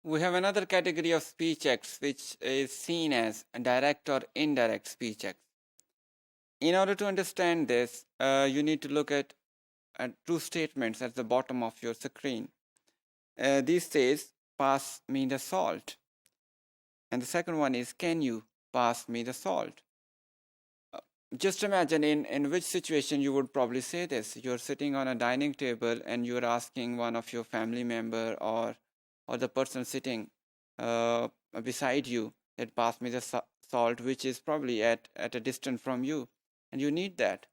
We have another category of speech acts which is seen as direct or indirect speech acts. In order to understand this, you need to look at two statements at the bottom of your screen. These says, pass me the salt. And the second one is, can you pass me the salt? Just imagine in which situation you would probably say this. You're sitting on a dining table and you're asking one of your family member or the person sitting beside you that pass me the salt, which is probably at a distance from you, and you need that.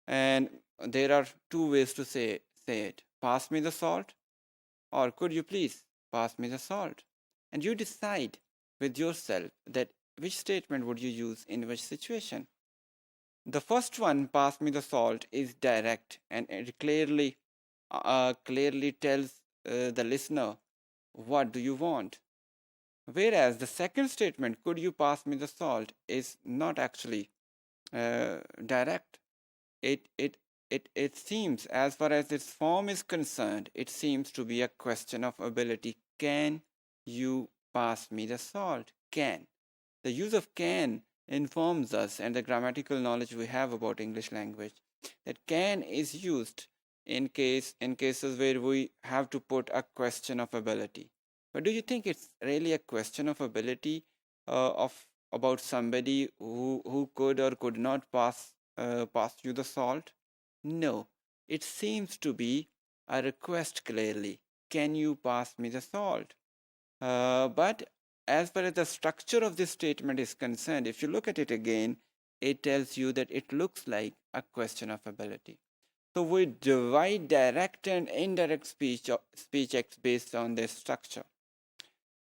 And there are two ways to say it. Pass me the salt, or could you please pass me the salt? And you decide with yourself that which statement would you use in which situation. The first one, pass me the salt, is direct and it clearly tells the listener what do you want. Whereas the second statement, could you pass me the salt, is not actually direct. It seems, as far as its form is concerned, it seems to be a question of ability. Can you pass me the salt? Can. The use of can informs us, and the grammatical knowledge we have about English language, that can is used in cases where we have to put a question of ability. But do you think it's really a question of ability about somebody who could or could not pass you the salt? No, it seems to be a request clearly. Can you pass me the salt? But as far as the structure of this statement is concerned, if you look at it again, it tells you that it looks like a question of ability. So we divide direct and indirect speech acts based on this structure.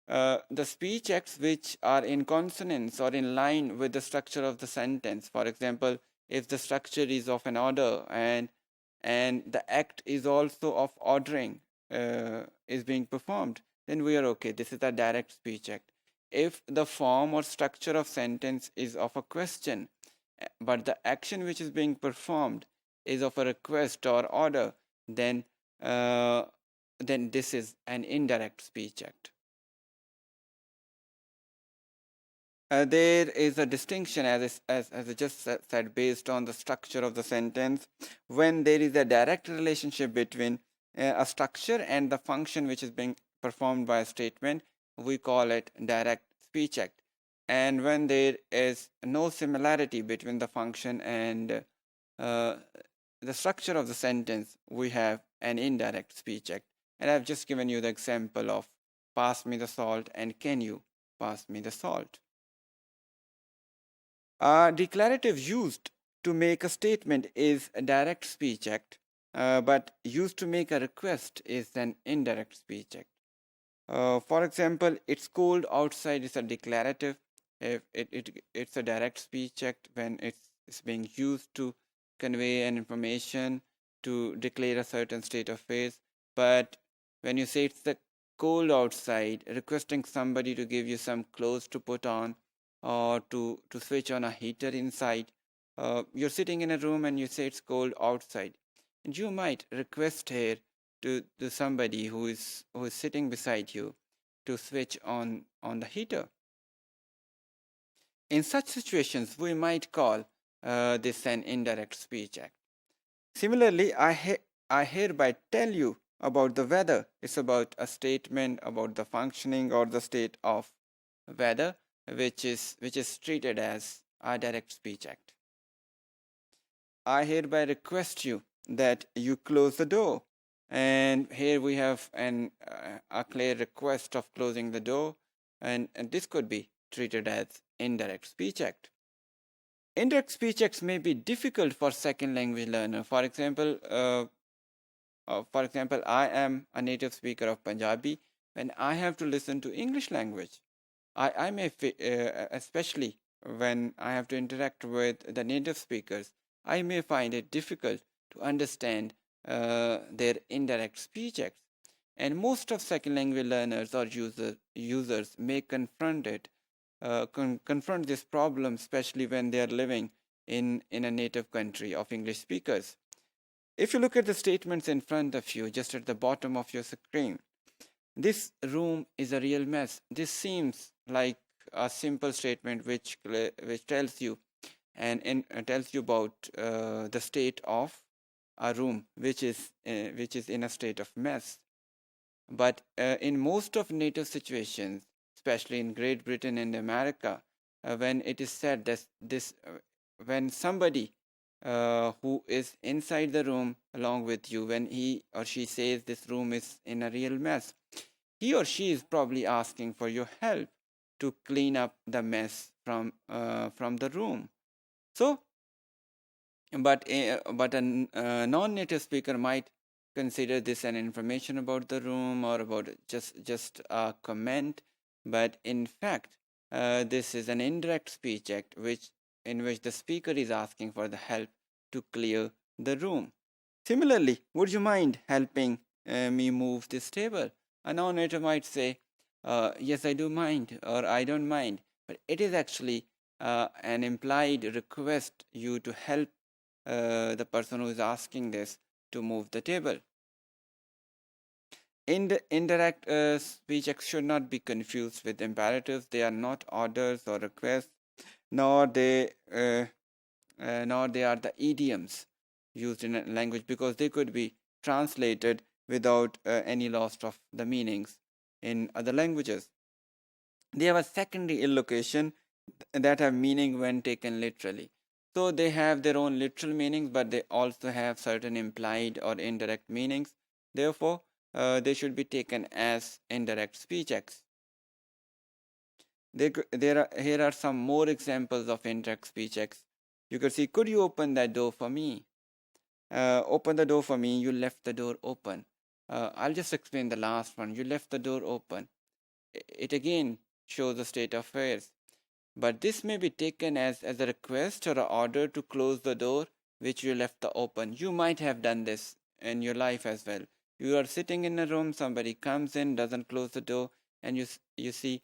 The speech acts which are in consonance or in line with the structure of the sentence. For example, if the structure is of an order and the act is also of ordering is being performed, then we are okay. This is a direct speech act. If the form or structure of sentence is of a question, but the action which is being performed is of a request or order, then this is an indirect speech act. There is a distinction, as I just said, based on the structure of the sentence. When there is a direct relationship between a structure and the function which is being performed by a statement, we call it direct speech act. And when there is no similarity between the function and the structure of the sentence, we have an indirect speech act. And I've just given you the example of pass me the salt and can you pass me the salt. A declarative used to make a statement is a direct speech act, but used to make a request is an indirect speech act. For example, it's cold outside is a declarative. It's a direct speech act when it's being used to convey an information, to declare a certain state of affairs. But when you say it's the cold outside, requesting somebody to give you some clothes to put on, or to switch on a heater inside. You're sitting in a room and you say it's cold outside, and you might request here to somebody who is sitting beside you to switch on the heater. In such situations, we might call this an indirect speech act. Similarly, I hereby tell you about the weather. It's about a statement about the functioning or the state of weather, which is treated as a direct speech act. I hereby request you that you close the door. And here we have a clear request of closing the door, and this could be treated as indirect speech act. Indirect speech acts may be difficult for second language learner. For example, I am a native speaker of Punjabi. When I have to listen to English language, I may, especially when I have to interact with the native speakers, I may find it difficult to understand their indirect speech acts. And most of second language learners or users may confront this problem, especially when they are living in a native country of English speakers. If you look at the statements in front of you, just at the bottom of your screen, This room is a real mess. This seems like a simple statement which tells you tells you about the state of a room which is in a state of mess. But in most of native situations, especially in Great Britain and America, when it is said that when somebody who is inside the room along with you, when he or she says this room is in a real mess, he or she is probably asking for your help to clean up the mess from the room. So, but a non-native speaker might consider this an information about the room or about just a comment, but in fact, this is an indirect speech act in which the speaker is asking for the help to clear the room. Similarly, would you mind helping me move this table? A non-native might say, yes, I do mind, or I don't mind, but it is actually an implied request you to help the person who is asking this to move the table. Indirect speech acts should not be confused with imperatives. They are not orders or requests, nor they are the idioms used in a language, because they could be translated without any loss of the meanings in other languages. They have a secondary allocation that have meaning when taken literally. So they have their own literal meanings, but they also have certain implied or indirect meanings. Therefore, they should be taken as indirect speech acts. Here are some more examples of indirect speech acts. You could see, could you open that door for me? Open the door for me. You left the door open. I'll just explain the last one. You left the door open. It again shows the state of affairs. But this may be taken as a request or an order to close the door which you left open. You might have done this in your life as well. You are sitting in a room, somebody comes in, doesn't close the door, and you say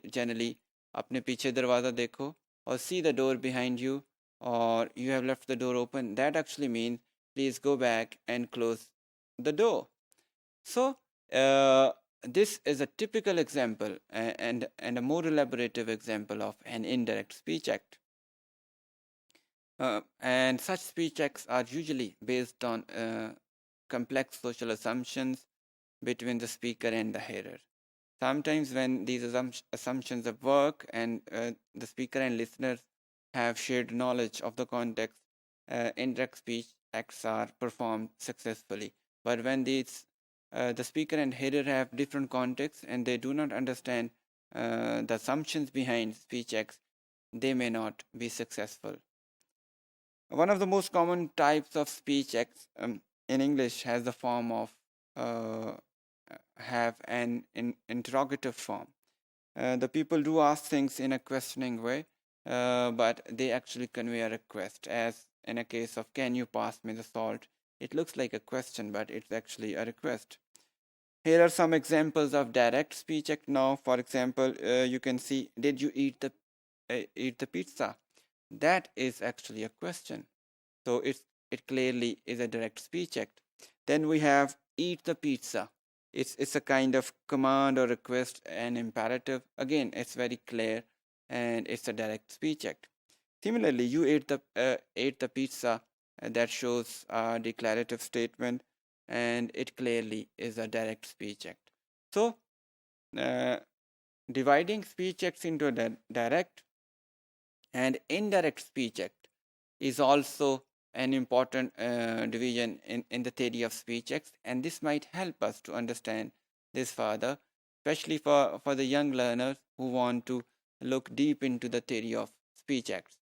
generally, अपने पीछे दरवाज़ा देखो, or see the door behind you, or you have left the door open. That actually means please go back and close the door. So this is a typical example and a more elaborative example of an indirect speech act. And such speech acts are usually based on complex social assumptions between the speaker and the hearer. Sometimes when these assumptions work and the speaker and listeners have shared knowledge of the context, indirect speech acts are performed successfully. But when the speaker and hearer have different contexts and they do not understand the assumptions behind speech acts, they may not be successful. One of the most common types of speech acts in English has the form of have an interrogative form. The people do ask things in a questioning way, but they actually convey a request, as in a case of can you pass me the salt. It looks like a question, but it's actually a request. Here are some examples of direct speech act now. For example, you can see, did you eat the pizza? That is actually a question. So it clearly is a direct speech act. Then we have eat the pizza. It's a kind of command or request and imperative. Again, it's very clear and it's a direct speech act. Similarly, you ate the pizza. That shows a declarative statement, and it clearly is a direct speech act. So, dividing speech acts into a direct and indirect speech act is also an important division in the theory of speech acts, and this might help us to understand this further, especially for the young learners who want to look deep into the theory of speech acts.